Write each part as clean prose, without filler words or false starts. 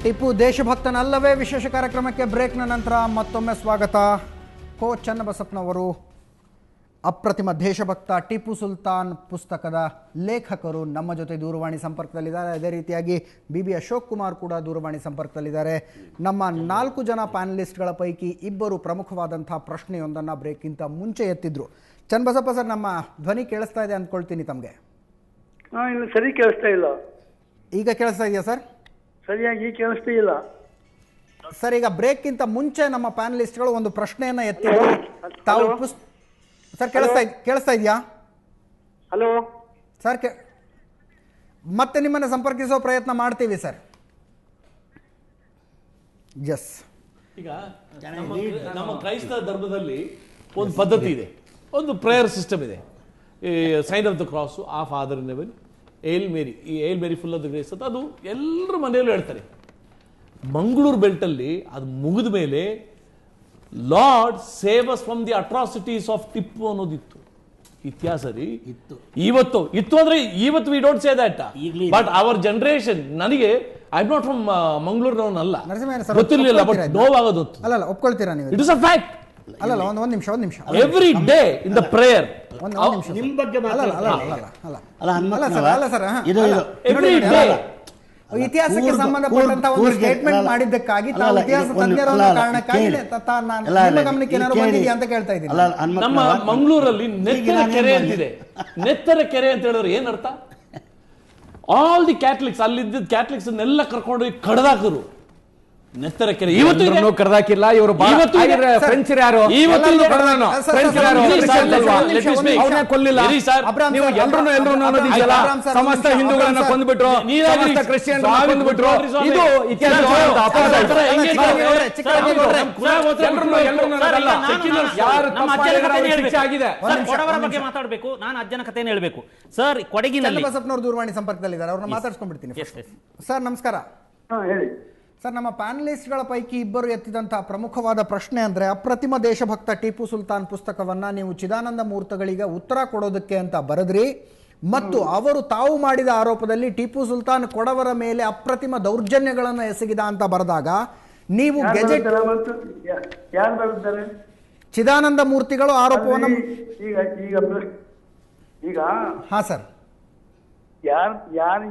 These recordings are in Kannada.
ಟಿಪ್ಪು ದೇಶಭಕ್ತನಲ್ಲವೇ ವಿಶೇಷ ಕಾರ್ಯಕ್ರಮಕ್ಕೆ ಬ್ರೇಕ್ನ ನಂತರ ಮತ್ತೊಮ್ಮೆ ಸ್ವಾಗತ. ಕೋ ಚನ್ನಬಸಪ್ಪನವರು ಅಪ್ರತಿಮ ದೇಶಭಕ್ತ ಟಿಪ್ಪು ಸುಲ್ತಾನ್ ಪುಸ್ತಕದ ಲೇಖಕರು ನಮ್ಮ ಜೊತೆ ದೂರವಾಣಿ ಸಂಪರ್ಕದಲ್ಲಿದ್ದಾರೆ. ಅದೇ ರೀತಿಯಾಗಿ ಬಿ ಅಶೋಕ್ ಕುಮಾರ್ ಕೂಡ ದೂರವಾಣಿ ಸಂಪರ್ಕದಲ್ಲಿದ್ದಾರೆ. ನಮ್ಮ 4 ಜನ ಪ್ಯಾನಲಿಸ್ಟ್ಗಳ ಪೈಕಿ ಇಬ್ಬರು ಪ್ರಮುಖವಾದಂಥ ಪ್ರಶ್ನೆಯೊಂದನ್ನು ಬ್ರೇಕ್ಗಿಂತ ಮುಂಚೆ ಎತ್ತಿದ್ರು. ಚನ್ನಬಸಪ್ಪ ಸರ್, ನಮ್ಮ ಧ್ವನಿ ಕೇಳಿಸ್ತಾ ಇದೆ ಅಂದ್ಕೊಳ್ತೀನಿ ತಮಗೆ. ಸರಿ ಕೇಳಿಸ್ತಾ ಇಲ್ಲ. ಈಗ ಕೇಳಿಸ್ತಾ ಇದೆಯಾ ಸರ್? ಸರಿಯಾಗಿ ಕೇಳಿಸ್ತಾ ಇಲ್ಲ ಸರ್. ಈಗ ಬ್ರೇಕ್ಗಿಂತ ಮುಂಚೆ ನಮ್ಮ ಪ್ಯಾನಲಿಸ್ಟ್ಗಳು ಒಂದು ಪ್ರಶ್ನೆಯನ್ನ ಎತ್ತಿದ್ರು. ತಾವು ಸರ್ ಕೇಳಿಸ್ತಾ ಇದೆಯಾ? ಹಲೋ ಸರ್, ಮತ್ತೆ ನಿಮ್ಮನ್ನು ಸಂಪರ್ಕಿಸೋ ಪ್ರಯತ್ನ ಮಾಡ್ತೀವಿ ಸರ್. ಎಸ್, ಈಗ ನಮ್ಮ ಕ್ರೈಸ್ತ ಧರ್ಮದಲ್ಲಿ ಒಂದು ಪದ್ಧತಿ ಇದೆ, ಒಂದು ಪ್ರೇಯರ್ ಸಿಸ್ಟಮ್ ಇದೆ. ಈ ಸೈನ್ ಆಫ್ ದ ಕ್ರಾಸು, ಆ ಫಾದರ್ ಇನ್ ಹೆವೆನ್, ಏಲ್ ಮೇರಿ, ಈ ಏಲ್ ಮೇರಿ ಫುಲ್ ಆಫ್ ದ ಗ್ರೇಸ್ ಅಂತ ಅದು ಎಲ್ಲರ ಮನೆಯಲ್ಲೂ ಹೇಳ್ತಾರೆ. ಮಂಗಳೂರು ಬೆಲ್ಟಲ್ಲಿ ಅದು ಮುಗಿದ ಮೇಲೆ lord save us from the atrocities of Tipu ಅನ್ನೋದಿತ್ತು. ಇತಿಹಾಸ ರೀ ಇತ್ತು ಅಂದ್ರೆ ಇವತ್ತು we don't say that, but our generation, ನನಗೆ ಐ ಆಮ್ ನಾಟ್ ಫ್ರಮ್ ಮಂಗಳೂರಿನವನಲ್ಲ, ಗೊತ್ತಿರಲಿಲ್ಲ, ಬಟ್ ನೋವಾಗೋದು. ಅಲ್ಲ ಒಪ್ಕೊಳ್ತೀರಾ ನೀವು? It is a fact. ಅಲ್ಲ, ಒಂದು ನಿಮಿಷ. Every day in the prayer ನಿಮ್ ಬಗ್ಗೆ ಇತಿಹಾಸಕ್ಕೆ ಸಂಬಂಧಪಟ್ಟಂತ ಒಂದು ಸ್ಟೇಟ್ಮೆಂಟ್ ಮಾಡಿದ್ದಕ್ಕಾಗಿ ಇತಿಹಾಸ ತಜ್ಞರ ಕಾರಣಕ್ಕಾಗಿ ನಿಮ್ಮ ಗಮನಕ್ಕೆ ಏನಾದ್ರು ಬಂದಿದೆಯಾ ಅಂತ ಕೇಳ್ತಾ ಇದ್ದೀನಿ. ನಮ್ಮ ಮಂಗಳೂರಲ್ಲಿ ನೆತ್ತರ ಕೆರೆ ಅಂತಿದೆ. ನೆತ್ತರ ಕೆರೆ ಅಂತ ಹೇಳಿದ್ರೆ ಏನ್ ಅರ್ಥ? ಆಲ್ ದಿ ಕ್ಯಾಥಲಿಕ್ಸ್, ಅಲ್ಲಿದ್ದ ಕ್ಯಾಥಲಿಕ್ಸ್ ಎಲ್ಲ ಕರ್ಕೊಂಡೋಗಿ ಕಡ್ದಾಕರು. ನೆತ್ತರ ಕೆರೆ ಇವತ್ತು ಕರೆದಾಕಿಲ್ಲ. ಇವರು ಫ್ರೆಂಚ್ ಯಾರು ಕೊಲ್ಲಿಲ್ಲ. ನೀವು ಎಲ್ಲರೂ ಸಮಸ್ತ ಹಿಂದೂಗಳನ್ನ ಕೊಂದ್ಬಿಟ್ರು, ಕ್ರಿಶ್ಚಿಯನ್ ಕೊಂದ್ಬಿಟ್ರು. ಇದು ಇತಿಹಾಸ ಬಗ್ಗೆ ಮಾತಾಡಬೇಕು. ನಾನು ಅಜ್ಜನ ಕಥೆಯನ್ನು ಹೇಳ್ಬೇಕು ಸರ್. ಕೊಡಗಿನಲ್ಲಿ ಬಸಪ್ಪನವರು ದೂರವಾಣಿ ಸಂಪರ್ಕದಲ್ಲಿದ್ದಾರೆ, ಅವ್ರನ್ನ ಮಾತಾಡ್ಸ್ಕೊಂಡ್ಬಿಡ್ತೀನಿ. ಸರ್ ನಮಸ್ಕಾರ. ಹೇಳಿ ಸರ್, ನಮ್ಮ ಪ್ಯಾನಲಿಸ್ಟ್ಗಳ ಪೈಕಿ ಇಬ್ಬರು ಎತ್ತಿದಂತಹ ಪ್ರಮುಖವಾದ ಪ್ರಶ್ನೆ ಅಂದರೆ, ಅಪ್ರತಿಮ ದೇಶಭಕ್ತ ಟಿಪ್ಪು ಸುಲ್ತಾನ್ ಪುಸ್ತಕವನ್ನು ನೀವು ಚಿದಾನಂದ ಮೂರ್ತಗಳಿಗೆ ಉತ್ತರ ಕೊಡೋದಕ್ಕೆ ಅಂತ ಬರೆದ್ರಿ, ಮತ್ತು ಅವರು ತಾವು ಮಾಡಿದ ಆರೋಪದಲ್ಲಿ ಟಿಪ್ಪು ಸುಲ್ತಾನ್ ಕೊಡವರ ಮೇಲೆ ಅಪ್ರತಿಮ ದೌರ್ಜನ್ಯಗಳನ್ನು ಎಸಗಿದ ಅಂತ ಬರೆದಾಗ ನೀವು ಗೆಜೆಟ್ ಚಿದಾನಂದ ಮೂರ್ತಿಗಳು ಆರೋಪವನ್ನು ಈಗ ಹಾ ಸರ್,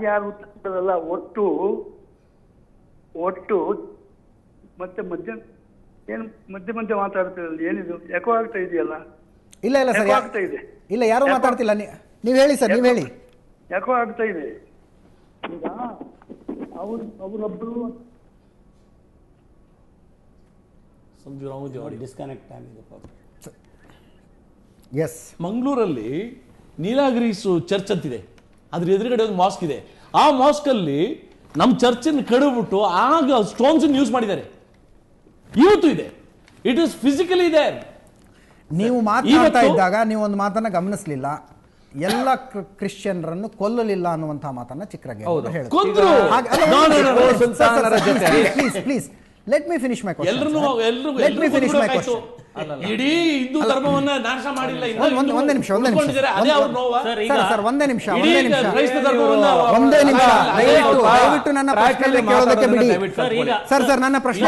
ಯಾರು ಉತ್ತರಲ್ಲ ಒಟ್ಟು ಮತ್ತೆ ಮಧ್ಯೆ ಮಾತಾಡ್ತಿರಲ್ಲ, ಏನಿದು ಎಕೋ ಆಗ್ತಾ ಇದೆಯಲ್ಲ? ಇಲ್ಲ ಸರ್, ಆಗ್ತಾ ಇದೆ. ಇಲ್ಲ, ಯಾರು ಮಾತಾಡ್ತಿಲ್ಲ. ನೀವು ಹೇಳಿ ಸರ್, ನೀವು ಹೇಳಿ. ಎಕೋ ಆಗ್ತಾ ಇದೆ. ಈಗ ಅವರೊಬ್ಬರು ಡಿಸ್ಕನೆಕ್ಟ್ ಆಗಿದೆ. ಎಸ್, ಮಂಗಳೂರಲ್ಲಿ ನೀಲಗಿರೀಸ್ ಚರ್ಚ್ ಅಂತಿದೆ, ಅದ್ರ ಎದುರುಗಡೆ ಒಂದು ಮಾಸ್ಕ್ ಇದೆ. ಆ ಮಾಸ್ಕ್ ಅಲ್ಲಿ ನಮ್ಮ ಚರ್ಚನ್ನು ಕಡಿಬಿಟ್ಟು ಆಗ ಸ್ಟೋನ್ಸ್ ಯೂಸ್ ಮಾಡಿದ್ದಾರೆ. ಇವತ್ತು ಇದೆ, ಇಟ್ ಇಸ್ ಫಿಸಿಕಲಿ ಇದೆ. ನೀವು ಮಾತಾಡ್ತಾ ಇದ್ದಾಗ ನೀವು ಒಂದು ಮಾತನ್ನ ಗಮನಿಸಲಿಲ್ಲ, ಎಲ್ಲ ಕ್ರಿಶ್ಚಿಯನ್ರನ್ನು ಕೊಲ್ಲಲಿಲ್ಲ ಅನ್ನುವಂತಹ ಮಾತನ್ನ ಚಿಕ್ಕರಾಗಿ please let me finish my question. ಇಡೀ ಹಿಂದೂ ಧರ್ಮವನ್ನ ನಾಶ ಮಾಡಿಲ್ಲ. ಒಂದೇ ನಿಮಿಷ ದಯವಿಟ್ಟು ನನ್ನ ಪ್ರಶ್ನೆ ಕೇಳೋದಕ್ಕೆ ಬಿಡಿ ಸರ್. ನನ್ನ ಪ್ರಶ್ನೆ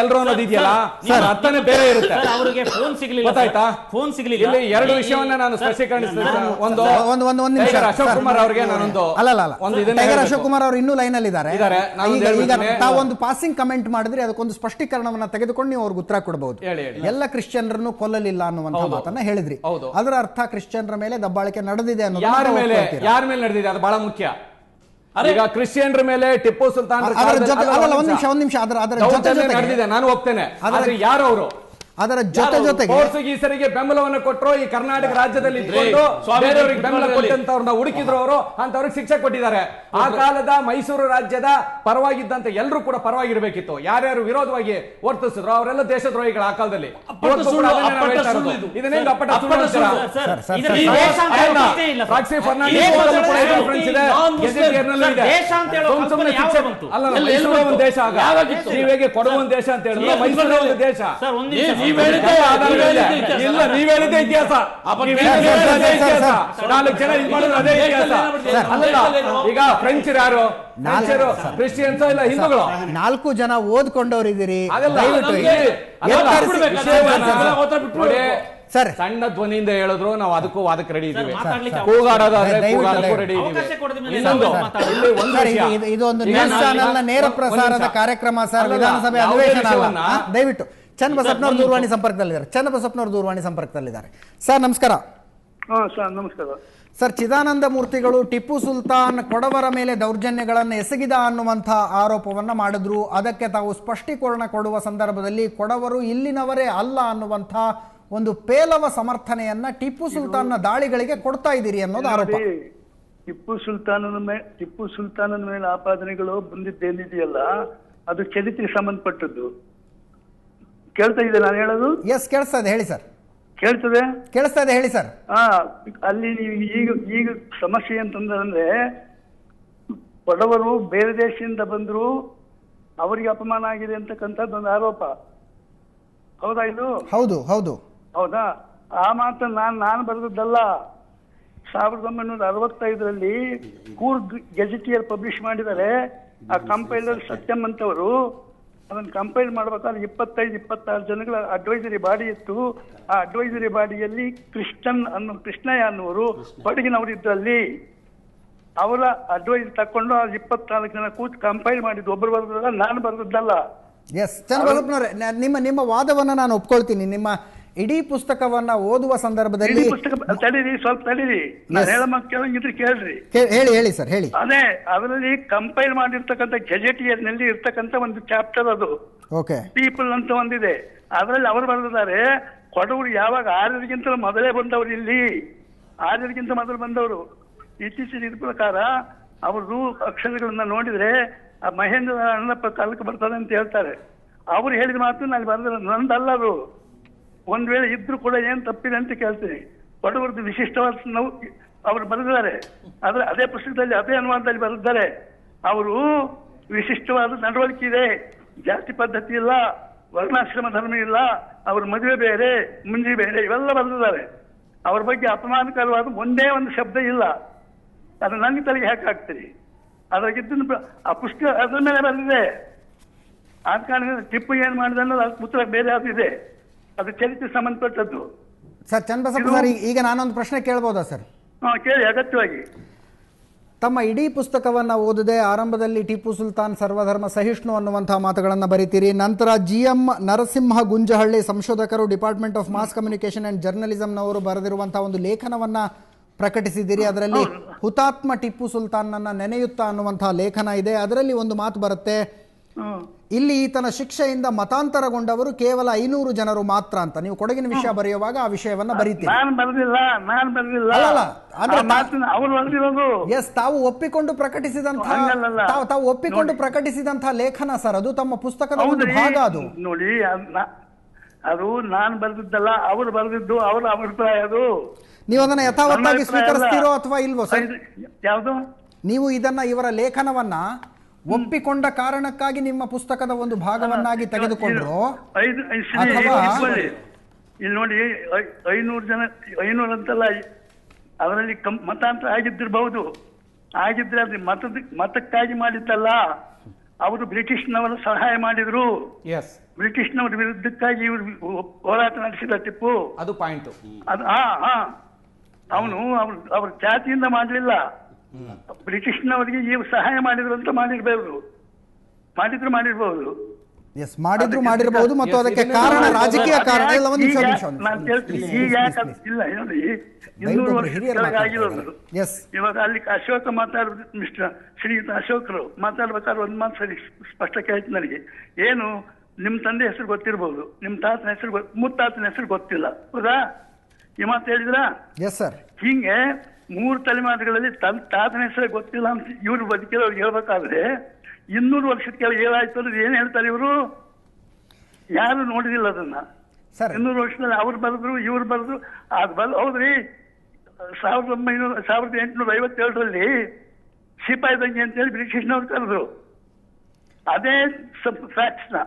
ಎಲ್ಲರೂ ಅನ್ನೋದಿದೆಯಲ್ಲ ಸರ್, ಅರ್ಥನೇ ಬೇರೆ ಇರುತ್ತೆ. ಅವರಿಗೆ ಫೋನ್ ಸಿಗಲಿಲ್ಲ, ಗೊತ್ತಾಯ್ತಾ? ಫೋನ್ ಸಿಗಲಿಲ್ಲ. ಇಲ್ಲಿ ಎರಡು ವಿಷಯವನ್ನ ನಾನು ಸ್ಪಷ್ಟೀಕರಿಸ್ತೀನಿ. ಒಂದು ನಿಮಿಷ, ಅಶೋಕ್ ಕುಮಾರ್ ಅವರಿಗೆ ನಾನೊಂದು ಟೈಗರ್ ಅಶೋಕ್ ಕುಮಾರ್ ಅವರು ಇನ್ನೂ ಲೈನ್ ಅಲ್ಲಿ ಇದ್ದಾರೆ. ಈಗ ತಾವೊಂದು ಪಾಸಿಂಗ್ ಕಮೆಂಟ್ ಮಾಡಿದ್ರೆ ಅದಕ್ಕೊಂದು ಸ್ಪಷ್ಟೀಕರಣವನ್ನ ತೆಗೆದುಕೊಂಡು ನೀವು ಅವ್ರಿಗೆ ಉತ್ತರ ಕೊಡಬಹುದು. ಎಲ್ಲ ಕ್ರಿಶ್ಚಿಯನ್ರನ್ನು ಕೊಲ್ಲಲಿಲ್ಲ ಅನ್ನುವಂತ ಮಾತನ್ನ ಹೇಳಿದ್ರಿ. ಅದರ ಅರ್ಥ ಕ್ರಿಶ್ಚಿಯನ್ರ ಮೇಲೆ ದಬ್ಬಾಳಿಕೆ ನಡೆದಿದೆ ಅನ್ನೋದು. ಯಾರ ಮೇಲೆ ನಡೆದಿದೆ ಅದು ಬಹಳ ಮುಖ್ಯ. ಈಗ ಕ್ರಿಶ್ಚಿಯನ್ರ ಮೇಲೆ ಟಿಪ್ಪು ಸುಲ್ತಾನ್ ಒಂದ್ ನಿಮಿಷ ಅದರ ಜೊತೆ ನಡೆದಿದೆ, ನಾನು ಒಪ್ತೇನೆ. ಆದ್ರೆ ಯಾರು ಅವರು ಅದರ ಜೊತೆಗೆ ಪೋರ್ಚುಗೀಸರಿಗೆ ಬೆಂಬಲವನ್ನು ಕೊಟ್ಟರು, ಈ ಕರ್ನಾಟಕ ರಾಜ್ಯದಲ್ಲಿ ಇಟ್ಕೊಂಡು ಬೇರೆಯವರಿಗೆ ಬೆಂಬಲ ಕೊಟ್ಟಂತವ್ರನ್ನ ಹುಡುಕಿದ್ರು ಅವರು, ಅಂತವ್ರಿಗೆ ಶಿಕ್ಷೆ ಕೊಟ್ಟಿದ್ದಾರೆ. ಆ ಕಾಲದ ಮೈಸೂರು ರಾಜ್ಯದ ಪರವಾಗಿದ್ದಂತ ಎಲ್ಲರೂ ಕೂಡ ಪರವಾಗಿರ್ಬೇಕಿತ್ತು. ಯಾರ್ಯಾರು ವಿರೋಧವಾಗಿ ವರ್ತಿಸಿದ್ರು ಅವರೆಲ್ಲ ದೇಶದ್ರೋಹಿಗಳು ಆ ಕಾಲದಲ್ಲಿ. ಇದನ್ನೇ ದೇಶ, ನೀವೇಗೆ ಕೊಡುವ ದೇಶ ಅಂತ ಹೇಳಿದ್ರೆ ಮೈಸೂರು ದೇಶ. ನೀವ್ ಹೇಳಿದ್ದೆ ಇತಿಹಾಸ. ಇಲ್ಲ, ನೀವ್ ಹೇಳಿದ್ದೆ ಇತಿಹಾಸ. ನಾಲ್ಕು ಜನ ಇದು ಮಾಡೋದು ಅದೇ ಇತಿಹಾಸ. ಅಲ್ಲಲ್ಲ, ಈಗ ಫ್ರೆಂಚ್ ಯಾರು? ಕ್ರಿಶ್ಚಿಯನ್ಸ್ ಇಲ್ಲ ಹಿಂದೂಗಳು? 4 ಜನ ಓದ್ಕೊಂಡವ್ರಿದ್ದೀರಿ. ಅದಲ್ಲ, ದಯವಿಟ್ಟು ಸರ್ ಸಣ್ಣ ಧ್ವನಿಯಿಂದ ಹೇಳಿದ್ರು ನಾವು ಅದಕ್ಕೆ ರೆಡಿ ಇದ್ದೀವಿ. ಮಾತಾಡ್ಲಿಕ್ಕೆ ಕೂಗಾಡೋದಾದ್ರೆ ದಯವಿಟ್ಟು ಕೂಗಾಡಕ್ಕೂ ರೆಡಿ ಅವಕಾಶ ಇದ್ದೀವಿ. ಕೊಡದ ಮೇಲೆ ಇನ್ನೊಂದು, ಮಾತಾಡಿ. ಇಲ್ಲಿ ಒಂದು ಸರ್, ವಿಷಯ. ಇದೊಂದು ಈಗ ನ್ಯೂಸ್ ನಾವು ಚಾನೆಲ್ನ ನೇರ ಪ್ರಸಾರದ ನಿಮಿಷ. ಕಾರ್ಯಕ್ರಮ ಸರ್, ಅಲ್ಲಲ್ಲ, ವಿಧಾನಸಭೆ ಯಾವುದೇ ಅಧಿವೇಶನ ಅಲ್ಲ. ವಿಷಯವನ್ನ- ದಯವಿಟ್ಟು ಚನ್ನಬಸಪ್ಪನವರು ದೂರವಾಣಿ ಸಂಪರ್ಕದಲ್ಲಿದ್ದಾರೆ. ಚನ್ನಬಸಪ್ಪನವರು ದೂರವಾಣಿ ಸಂಪರ್ಕದಲ್ಲಿದ್ದಾರೆ. ಸರ್ ನಮಸ್ಕಾರ. ಹಾಂ ಸರ್ ನಮಸ್ಕಾರ. ಸರ್, ಚಿದಾನಂದ ಮೂರ್ತಿಗಳು ಟಿಪ್ಪು ಸುಲ್ತಾನ್ ಕೊಡವರ ಮೇಲೆ ದೌರ್ಜನ್ಯಗಳನ್ನು ಎಸಗಿದ ಅನ್ನುವಂಥ ಆರೋಪವನ್ನ ಮಾಡಿದ್ರು. ಅದಕ್ಕೆ ತಾವು ಸ್ಪಷ್ಟೀಕರಣ ಕೊಡುವ ಸಂದರ್ಭದಲ್ಲಿ ಕೊಡವರು ಇಲ್ಲಿನವರೇ ಅಲ್ಲ ಅನ್ನುವಂಥ ಒಂದು ಪೇಲವ ಸಮರ್ಥನೆಯನ್ನ ಟಿಪ್ಪು ಸುಲ್ತಾನ್ನ ದಾಳಿಗಳಿಗೆ ಕೊಡ್ತಾ ಇದ್ದೀರಿ ಅನ್ನೋದು ಆರೋಪ. ಟಿಪ್ಪು ಸುಲ್ತಾನನ ಮೇಲೆ ಆಪಾದನೆಗಳು ಬಂದಿದ್ದೇನಿದೆಯಲ್ಲ ಅದು ಚರಿತ್ರೆಗೆ ಸಂಬಂಧಪಟ್ಟದ್ದು. ಕೇಳ್ತಾ ಇದೆ ನಾನು ಹೇಳೋದು? ಎಸ್, ಕೇಳಿಸ್ತಾ ಇದೆ, ಹೇಳಿ ಸರ್. ಕೇಳ್ತದೆ? ಕೇಳಿಸ್ತಾ ಇದೆ, ಹೇಳಿ ಸರ್. ಅಲ್ಲಿ ಈಗ ಸಮಸ್ಯೆ ಅಂತಂದ್ರೆ ಕೊಡವರು ಬೇರೆ ದೇಶದಿಂದ ಬಂದ್ರು, ಅವರಿಗೆ ಅಪಮಾನ ಆಗಿದೆ ಅಂತಕ್ಕಂಥದ್ದು ಒಂದು ಆರೋಪ. ಹೌದಾ ಇದು? ಹೌದು ಹೌದು. ಹೌದಾ? ಆ ಮಾತನ್ನು ನಾನು ಬರೆದದ್ದಲ್ಲ. 1965ರಲ್ಲಿ ಕೂರ್ಗ್ ಗೆಜೆಟಿಯರ್ ಪಬ್ಲಿಷ್ ಮಾಡಿದ್ದಾರೆ. ಆ ಕಂಪೈಲರ್ ಸತ್ಯಂ ಅಂತವರು ಅದನ್ನು ಕಂಪೈಲ್ ಮಾಡ್ಬೇಕಾದ್ರೆ 25-26 ಜನಗಳ ಅಡ್ವೈಸರಿ ಬಾಡಿ ಇತ್ತು. ಆ ಅಡ್ವೈಸರಿ ಬಾಡಿಯಲ್ಲಿ ಕೃಷ್ಣಯ್ಯ ಅನ್ನುವರು ಕೊಡಗಿನವರು ಇದ್ರಲ್ಲಿ. ಅವರ ಅಡ್ವೈಸ್ ತಕೊಂಡು 24 ಜನ ಕೂತು ಕಂಪೈಲ್ ಮಾಡಿದ್ದು. ಒಬ್ಬರು ಬರೆದಲ್ಲ, ನಾನು ಬರೆದದ್ದಲ್ಲ. ಎಸ್, ಚನ್ನಬಸಪ್ಪನವರೇ, ನಿಮ್ಮ ವಾದವನ್ನ ನಾನು ಒಪ್ಕೊಳ್ತೀನಿ. ನಿಮ್ಮ ಇಡೀ ಪುಸ್ತಕವನ್ನ ಓದುವ ಸಂದರ್ಭದಲ್ಲಿ ಪುಸ್ತಕ ತಡೀರಿ, ಸ್ವಲ್ಪ ತಡೀರಿ, ನಾನು ಹೇಳ ಕೇಳಿದ್ರೆ ಕೇಳ್ರಿ. ಹೇಳಿ ಸರ್, ಹೇಳಿ. ಅದೇ ಅದರಲ್ಲಿ ಕಂಪೈಲ್ ಮಾಡಿರ್ತಕ್ಕಂಥ ಗೆಜೆಟಿಯರ್ ನಲ್ಲಿ ಇರ್ತಕ್ಕಂಥ ಒಂದು ಚಾಪ್ಟರ್ ಅದು. ಓಕೆ. ಪೀಪಲ್ ಅಂತ ಒಂದಿದೆ. ಅದರಲ್ಲಿ ಅವರು ಬರೆದಿದ್ದಾರೆ, ಕೊಡವರು ಯಾವಾಗ ಆರ್ಯರಿಗಿಂತ ಮೊದಲೇ ಬಂದವರು, ಇಲ್ಲಿ ಆರ್ಯರಿಗಿಂತ ಮೊದಲು ಬಂದವರು. ಇತ್ತೀಚಿನ ಇದ್ರ ಪ್ರಕಾರ ಅವರು ಅಕ್ಷರಗಳನ್ನ ನೋಡಿದ್ರೆ ಆ ಮಹೇಂದ್ರ ಅಣ್ಣಪ್ಪ ಕಾಲಕ್ಕೆ ಬರ್ತದೆ ಅಂತ ಹೇಳ್ತಾರೆ. ಅವ್ರು ಹೇಳಿದ ಮಾತು ನಾನು ಬರೆದ ನಂದಲ್ಲ ಅದು. ಒಂದ್ ವೇಳೆ ಇದ್ರು ಕೂಡ ಏನ್ ತಪ್ಪಿದೆ ಅಂತ ಕೇಳ್ತೀನಿ. ಕೊಡವರದ್ದು ವಿಶಿಷ್ಟವಾದ ಅವರು ಬರೆದಿದ್ದಾರೆ. ಆದ್ರೆ ಅದೇ ಪುಸ್ತಕದಲ್ಲಿ ಅದೇ ಅನುವಾದದಲ್ಲಿ ಬರೆದಿದ್ದಾರೆ. ಅವರು ವಿಶಿಷ್ಟವಾದ ನಡವಳಿಕೆ ಇದೆ, ಜಾತಿ ಪದ್ಧತಿ ಇಲ್ಲ, ವರ್ಣಾಶ್ರಮ ಧರ್ಮ ಇಲ್ಲ, ಅವ್ರ ಮದುವೆ ಬೇರೆ, ಮುಂಜಿ ಬೇರೆ, ಇವೆಲ್ಲ ಬರೆದಿದ್ದಾರೆ. ಅವ್ರ ಬಗ್ಗೆ ಅಪಮಾನಕರವಾದ ಒಂದೇ ಒಂದು ಶಬ್ದ ಇಲ್ಲ. ಅದು ನನಗೆ ತಲೆಗೆ ಯಾಕೆ ಹಾಕ್ತೀರಿ? ಅದ್ರಾಗಿದ್ದ ಆ ಪುಸ್ತಕ ಅದ್ರ ಮೇಲೆ ಬರೆದಿದೆ. ಆದ ಕಾರಣದಿಂದ ಟಿಪ್ಪು ಏನ್ ಮಾಡಿದೆ ಅನ್ನೋದು ಅದು ಪುಸ್ತಕ ಬೇರೆ ಆದಿದೆ. ಅದು ಚರಿತ್ರೆ ಸಂಬಂಧಪಟ್ಟದ್ದು. ಸರ್ ಚನ್ನಬಸಪ್ಪ ಸರ್, ಈಗ ನಾನೊಂದು ಪ್ರಶ್ನೆ ಕೇಳ್ಬೋದಾ ಸರ್? ಕೇಳಿ, ಅಗತ್ಯವಾಗಿ. ತಮ್ಮ ಇಡೀ ಪುಸ್ತಕವನ್ನ ಓದದೆ ಆರಂಭದಲ್ಲಿ ಟಿಪ್ಪು ಸುಲ್ತಾನ್ ಸರ್ವಧರ್ಮ ಸಹಿಷ್ಣು ಅನ್ನುವಂತಹ ಮಾತುಗಳನ್ನು ಬರೀತೀರಿ. ನಂತರ GM ನರಸಿಂಹ ಗುಂಜಹಳ್ಳಿ ಸಂಶೋಧಕರು, department of mass communication and ಜರ್ನಲಿಸಂನವರು ಬರೆದಿರುವಂತಹ ಒಂದು ಲೇಖನವನ್ನ ಪ್ರಕಟಿಸಿದ್ದೀರಿ. ಅದರಲ್ಲಿ ಹುತಾತ್ಮ ಟಿಪ್ಪು ಸುಲ್ತಾನ್ನನ್ನ ನೆನೆಯುತ್ತಾ ಅನ್ನುವಂತಹ ಲೇಖನ ಇದೆ. ಅದರಲ್ಲಿ ಒಂದು ಮಾತು ಬರುತ್ತೆ, ಇಲ್ಲಿ ಈತನ ಶಿಕ್ಷೆಯಿಂದ ಮತಾಂತರಗೊಂಡವರು ಕೇವಲ 500 ಜನರು ಮಾತ್ರ ಅಂತ. ನೀವು ಕೊಡಗಿನ ವಿಷಯ ಬರೆಯುವಾಗ ಆ ವಿಷಯವನ್ನ ಬರೀತೀರಿ. ನಾನು ಬರೆದಿಲ್ಲ. ಅವರು ಬರೆದಿರೋದು. ಎಸ್, ತಾವು ಒಪ್ಪಿಕೊಂಡು ಪ್ರಕಟಿಸಿದಂತಹ ಲೇಖನ ಸರ್, ಅದು ತಮ್ಮ ಪುಸ್ತಕದ ಒಂದು ಭಾಗ. ಅದು ನೋಡಿ, ಅದು ನಾನು ಬರೆದಿದ್ದಲ್ಲ, ಅವರು ಬರೆದಿದ್ದು, ಅವರ ಅಭಿಪ್ರಾಯ. ಅದು ನೀವು ಅದನ್ನ ಯಥಾವತ್ತಾಗಿ ಸ್ವೀಕರಿಸ್ತೀರೋ ಅಥವಾ ಇಲ್ವೋ ಸರ್? ಯಾವುದು? ನೀವು ಇವರ ಲೇಖನವನ್ನ ಒಪ್ಪಿಕೊಂಡ ಕಾರಣಕ್ಕಾಗಿ ನಿಮ್ಮ ಪುಸ್ತಕದ ಒಂದು ಭಾಗವನ್ನಾಗಿ ತೆಗೆದುಕೊಂಡ್ರು ಇಲ್ಲಿ ನೋಡಿ, 500 ಜನ, 500 ಅಂತಲ್ಲ, ಅದರಲ್ಲಿ ಮತಾಂತರ ಆಗಿದ್ದಿರಬಹುದು. ಆಗಿದ್ರೆ ಅದು ಮತಕ್ಕಾಗಿ ಮಾಡಿದ್ದಲ್ಲ. ಅವರು ಬ್ರಿಟಿಷ್ನವರ ಸಹಾಯ ಮಾಡಿದ್ರು. ಬ್ರಿಟಿಷ್ನವರ ವಿರುದ್ಧಕ್ಕಾಗಿ ಇವರು ಹೋರಾಟ ನಡೆಸಿದ ಟಿಪ್ಪು. ಅದು ಪಾಯಿಂಟ್. ಅದು ಅವನು ಅವ್ರ ಜಾತಿಯಿಂದ ಮಾಡಲಿಲ್ಲ. ಬ್ರಿಟಿಷ್ನವರಿಗೆ ಇವ್ರು ಸಹಾಯ ಮಾಡಿದ್ರು ಅಂತ ಮಾಡಿರ್ಬಹುದು. ಎಸ್, ಮಾಡಿರಬಹುದು. ಮತ್ತು ಅದಕ್ಕೆ ಕಾರಣ ರಾಜಕೀಯ ಕಾರಣ ಇಲ್ಲ. ಒಂದು ನಿಮಿಷ ನಾನು ಕೇಳ್ತೀನಿ. ಈಗ ಇಲ್ಲ ನೋಡಿ, 200 ವರ್ಷ ಆಗಿರೋದು. ಇವಾಗ ಅಲ್ಲಿ ಅಶೋಕ ಮಿಸ್ಟರ್ ಶ್ರೀಯುತ ಅಶೋಕರು ಮಾತಾಡ್ಬೇಕಾದ್ರೆ ಒಂದು ಮಾತು ಸರಿ ಸ್ಪಷ್ಟ ಕೇಳ್ತೀನಿ ನನಗೆ. ಏನು, ನಿಮ್ ತಂದೆ ಹೆಸರು ಗೊತ್ತಿರ್ಬೋದು, ನಿಮ್ ತಾತನ ಹೆಸರು ಮುತ್ತಾತನ ಹೆಸರು ಗೊತ್ತಿಲ್ಲ, ಹೌದಾ? ಈ ಮಾತು ಹೇಳಿದ್ರಾ? Yes sir. ಹಿಂಗೆ 3 ತಲೆಮಾರುಗಳಲ್ಲಿ ತಾತನ ಹೆಸರೇ ಗೊತ್ತಿಲ್ಲ ಅಂತ ಇವ್ರು ಬದುಕಿರೋರು ಹೇಳ್ಬೇಕಾದ್ರೆ 200 ವರ್ಷದ ಕೆಳಗೆ ಏನಾಯ್ತು ಅಂದ್ರೆ ಏನ್ ಹೇಳ್ತಾರೆ ಇವರು? ಯಾರು ನೋಡಿದಿಲ್ಲ ಅದನ್ನ. 200 ವರ್ಷದಲ್ಲಿ ಅವ್ರು ಬರೆದ್ರು, ಇವ್ರು ಬರೆದ್ರು. ಅದು ಹೌದ್ರಿ, 1857ರಲ್ಲಿ ಸಿಪಾಯಿ ದಂಗೆ ಅಂತೇಳಿ ಬ್ರಿಟಿಷ್ನವ್ರು ಕರೆದ್ರು. ಅದೇ ಫ್ಯಾಕ್ಟ್ಸ್ನ,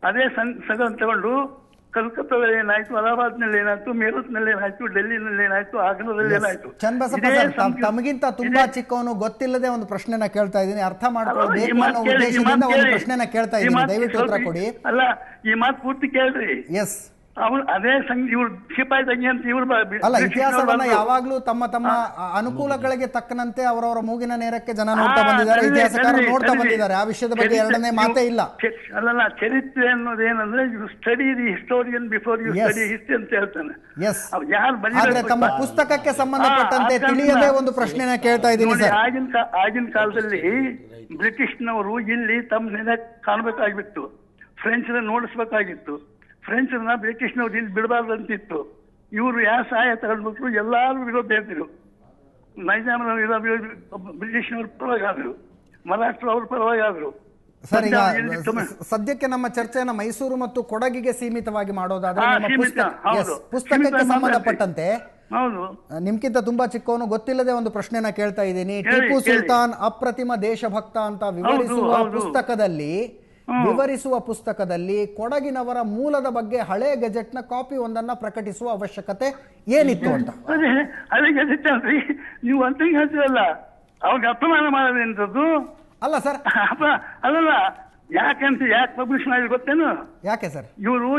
ಅದೇ ಸಂಘ ತಗೊಂಡು ಕಲ್ಕತ್ತಾದಲ್ಲಿ ಏನಾಯ್ತು, ಅಲಹಾಬಾದ್ನಲ್ಲಿ ಏನಾಯ್ತು, ಮೀರತ್ನಲ್ಲಿ ಏನಾಯ್ತು, ಡೆಲ್ಲಿನಲ್ಲಿ ಏನಾಯ್ತು, ಆಗ್ರಾದಲ್ಲಿ ಏನಾಯ್ತು. ಚನ್ನಬಸಪ್ಪ ಸರ್, ತಮಗಿಂತ ತುಂಬಾ ಚಿಕ್ಕವನು ಗೊತ್ತಿಲ್ಲದೆ ಒಂದು ಪ್ರಶ್ನೆನ ಕೇಳ್ತಾ ಇದ್ದೀನಿ, ಅರ್ಥ ಮಾಡ್ಕೊಳ್ಬೇಕು ಅನ್ನೋ ಉದ್ದೇಶದಿಂದ ಒಂದು ಪ್ರಶ್ನೆನ ಕೇಳ್ತಾ ಇದ್ದೀನಿ, ದಯವಿಟ್ಟು ಉತ್ತರ ಕೊಡಿ. ಅಲ್ಲ, ಈ ಮಾತು ಪೂರ್ತಿ ಕೇಳ್ರಿ. ಎಸ್, ಅವ್ರು ಅದೇ ಇವ್ರು ಸಿಪಾಯಿ ತಂಗಿ ಅಂತ ಇವ್ರು ಅಲ್ಲ, ಇತಿಹಾಸವನ್ನ ಯಾವಾಗ್ಲೂ ತಮ್ಮ ತಮ್ಮ ಅನುಕೂಲಗಳಿಗೆ ತಕ್ಕನಂತೆ ಅವರವರ ಮೂಗಿನ ನೇರಕ್ಕೆ ಜನ ನೋಡ್ತಾ ಬಂದಿದ್ದಾರೆ, ಇತಿಹಾಸಕಾರರು ನೋಡ್ತಾ ಬಂದಿದ್ದಾರೆ. ಆ ವಿಷಯದ ಬಗ್ಗೆ ಎರಡನೇ ಮಾತೇ ಇಲ್ಲ. ಅಲ್ಲಲ್ಲ, ಚರಿತ್ರೆ ಅನ್ನೋದೇನಂದ್ರೆ you study the historian before you study history ಅಂತ ಹೇಳ್ತಾನೆ. ಯಾರು ಆದ್ರೆ ತಮ್ಮ ಪುಸ್ತಕಕ್ಕೆ ಸಂಬಂಧಪಟ್ಟಂತೆ ತಿಳಿಯದೆ ಒಂದು ಪ್ರಶ್ನೆನ ಕೇಳ್ತಾ ಇದ್ದೀನಿ ಸರ್. ಆಗಿನ ಕಾಲದಲ್ಲಿ ಬ್ರಿಟಿಷ್ನವರು ಇಲ್ಲಿ ತಮ್ಮ ನೆಲೆ ಕಾಣಬೇಕಾಗಿತ್ತು, ಫ್ರೆಂಚ್ ನೋಡಿಸ್ಬೇಕಾಗಿತ್ತು, ಫ್ರೆಂಚ್ನ ಬ್ರಿಟಿಷ್ನವ್ರು ಇಲ್ಲಿ ಬಿಡಬಾರ್ದಂತಿತ್ತು. ಇವರು ಯಾವ ಸಹಾಯ ತಗೊಂಡ್ಬಿಟ್ರು, ಎಲ್ಲಾರು ವಿರೋಧ ಹೇಳ್ತಿರು. ನೈಜಾಮನ ಬ್ರಿಟಿಷ್ನವ್ರ ಪರವಾಗಾದ್ರು, ಮಹಾರಾಷ್ಟ್ರ ಅವ್ರ ಪರವಾಗಾದ್ರು. ಸರ್, ಈಗ ಸದ್ಯಕ್ಕೆ ನಮ್ಮ ಚರ್ಚೆಯನ್ನ ಮೈಸೂರು ಮತ್ತು ಕೊಡಗಿಗೆ ಸೀಮಿತವಾಗಿ ಮಾಡೋದಾದ್ರೆ ಪುಸ್ತಕಕ್ಕೆ ಸಂಬಂಧಪಟ್ಟಂತೆ ನಿಮ್ಗಿಂತ ತುಂಬಾ ಚಿಕ್ಕವನು ಗೊತ್ತಿಲ್ಲದೆ ಒಂದು ಪ್ರಶ್ನೆನ ಕೇಳ್ತಾ ಇದ್ದೀನಿ. ಟಿಪ್ಪು ಸುಲ್ತಾನ್ ಅಪ್ರತಿಮ ದೇಶಭಕ್ತ ಅಂತ ವಿವರಿಸುವ ಪುಸ್ತಕದಲ್ಲಿ ಕೊಡಗಿನವರ ಮೂಲದ ಬಗ್ಗೆ ಹಳೆ ಗೆಜೆಟ್ನ ಕಾಪಿ ಒಂದನ್ನ ಪ್ರಕಟಿಸುವ ಅವಶ್ಯಕತೆ ಏನಿತ್ತು ಅಂತ. ಅದೇ ಗೆಜೆಟ್ ಅಲ್ರಿ, ನೀವು ಅಂತ ಹೇಳ್ತೀರಲ್ಲ, ಅವ್ರಿಗೆ ಅಪಮಾನ ಮಾಡೋದೇಂಥದ್ದು ಅಲ್ಲ ಸರ್. ಅಲ್ಲಲ್ಲ, ಯಾಕೆ ಪಬ್ಲಿಷ್ ಮಾಡಿ ಗೊತ್ತೇನು? ಯಾಕೆ ಸರ್? ಇವರು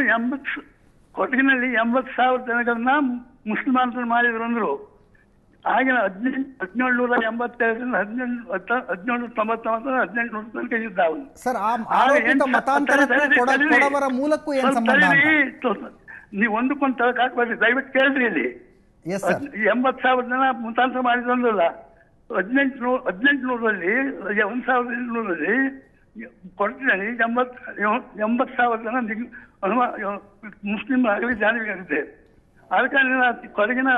ಕೊಡಗಿನಲ್ಲಿ 80,000 ಜನಗಳನ್ನ ಮುಸ್ಲಿಮಾನ್ ಮಾಡಿದ್ರು ಅಂದ್ರು. ಆಗಿನ 1787 1799 1800 ತನಕ ಇದ್ದ ಅವನು. ನೀವು ಒಂದಕ್ಕೊಂದು ತಳಕ್ ಹಾಕ್ಬಾರ್ದು, ದಯವಿಟ್ಟು ಕೇಳ್ರಿ. ಇಲ್ಲಿ 80,000 ಜನ ಮತಾಂತರ ಮಾಡಿದ್ರಲ್ಲ, 1800ರಲ್ಲಿ 1800ರಲ್ಲಿ ಕೊಡಗಿನಲ್ಲಿ 80,000 ಜನ ಮುಸ್ಲಿಂ ಆಗಲಿ ಜಾನಿಗಾಗಿದೆ. ಅದಕ್ಕೆ ಕೊಡಗಿನ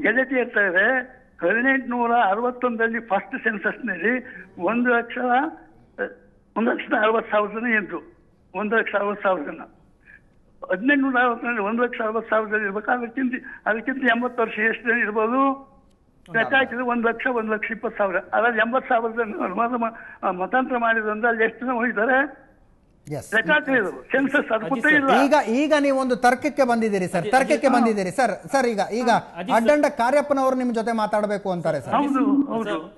ಗೆಜೆಟ್ ಇರ್ತಾ ಇದೆ. 1861ರಲ್ಲಿ ಫಸ್ಟ್ ಸೆನ್ಸಸ್ನಲ್ಲಿ 1,60,000 ಜನ ಇದ್ರು. 1,60,000 ಜನ 1860ರಲ್ಲಿ 1,60,000 ಜನ ಇರ್ಬೇಕು. ಅದಕ್ಕಿಂತ 80 ವರ್ಷ ಎಷ್ಟು ಜನ ಇರ್ಬೋದು ಲೆಕ್ಕ ಹಾಕಿದ್ರೆ 1,20,000. ಅದ್ರಲ್ಲಿ 80,000 ಜನ ಮತಾಂತರ ಮಾಡಿದ್ರು ಅಂದ್ರೆ ಅಲ್ಲಿ ಎಷ್ಟು ಜನ ಹೋಗಿದ್ದಾರೆ ಈಗ ನೀವೊಂದು ತರ್ಕಕ್ಕೆ ಬಂದಿದ್ದೀರಿ ಸರ್. ಸರ್ ಈಗ ಅಡ್ಡಂಡ ಕಾರ್ಯಪ್ಪನವರು ನಿಮ್ ಜೊತೆ ಮಾತಾಡಬೇಕು ಅಂತಾರೆ ಸರ್.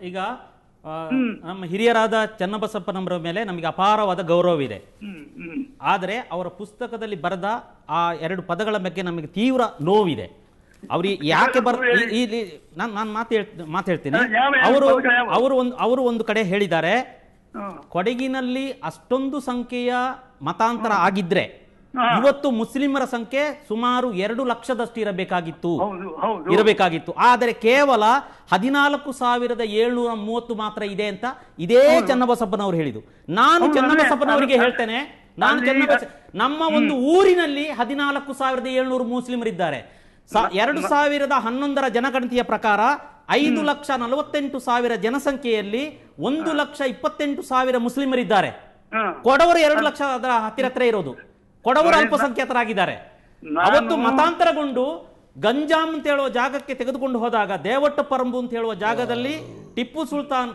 ಈಗ ನಮ್ಮ ಹಿರಿಯರಾದ ಚನ್ನಬಸಪ್ಪನವರ ಮೇಲೆ ನಮಗೆ ಅಪಾರವಾದ ಗೌರವವಿದೆ. ಆದರೆ ಅವರ ಪುಸ್ತಕದಲ್ಲಿ ಬರೆದ ಆ 2 ಪದಗಳ ಬಗ್ಗೆ ನಮಗೆ ತೀವ್ರ ನೋವಿದೆ. ಅವ್ರಿಗೆ ಯಾಕೆ ನಾನು ಮಾತೇಳ್ತೀನಿ. ಅವರು ಒಂದು ಕಡೆ ಹೇಳಿದ್ದಾರೆ, ಕೊಡಗಿನಲ್ಲಿ ಅಷ್ಟೊಂದು ಸಂಖ್ಯೆಯ ಮತಾಂತರ ಆಗಿದ್ರೆ ಇವತ್ತು ಮುಸ್ಲಿಮರ ಸಂಖ್ಯೆ ಸುಮಾರು 2 ಲಕ್ಷದಷ್ಟು ಇರಬೇಕಾಗಿತ್ತು. ಆದರೆ ಕೇವಲ 14,730 ಮಾತ್ರ ಇದೆ ಅಂತ ಇದೇ ಚನ್ನಬಸಪ್ಪನವರು ಹೇಳಿದ್ದು. ನಾನು ಚನ್ನಬಸಪ್ಪನವರಿಗೆ ಹೇಳ್ತೇನೆ, ನಮ್ಮ ಒಂದು ಊರಿನಲ್ಲಿ 14,700 ಮುಸ್ಲಿಮರಿದ್ದಾರೆ. 2011ರ ಜನಗಣತಿಯ ಪ್ರಕಾರ 5,48,000 ಜನಸಂಖ್ಯೆಯಲ್ಲಿ 1,28,000 ಮುಸ್ಲಿಮರಿದ್ದಾರೆ. ಕೊಡವರು 2 ಲಕ್ಷ ಅದರ ಹತ್ತಿರ ಇರೋದು. ಕೊಡವರು ಅಲ್ಪಸಂಖ್ಯಾತರಾಗಿದ್ದಾರೆ. ಅವತ್ತು ಮತಾಂತರಗೊಂಡು ಗಂಜಾಮ್ ಅಂತ ಹೇಳುವ ಜಾಗಕ್ಕೆ ತೆಗೆದುಕೊಂಡು ಹೋದಾಗ, ದೇವಟ್ಟ ಪರಂಬು ಅಂತ ಹೇಳುವ ಜಾಗದಲ್ಲಿ ಟಿಪ್ಪು ಸುಲ್ತಾನ್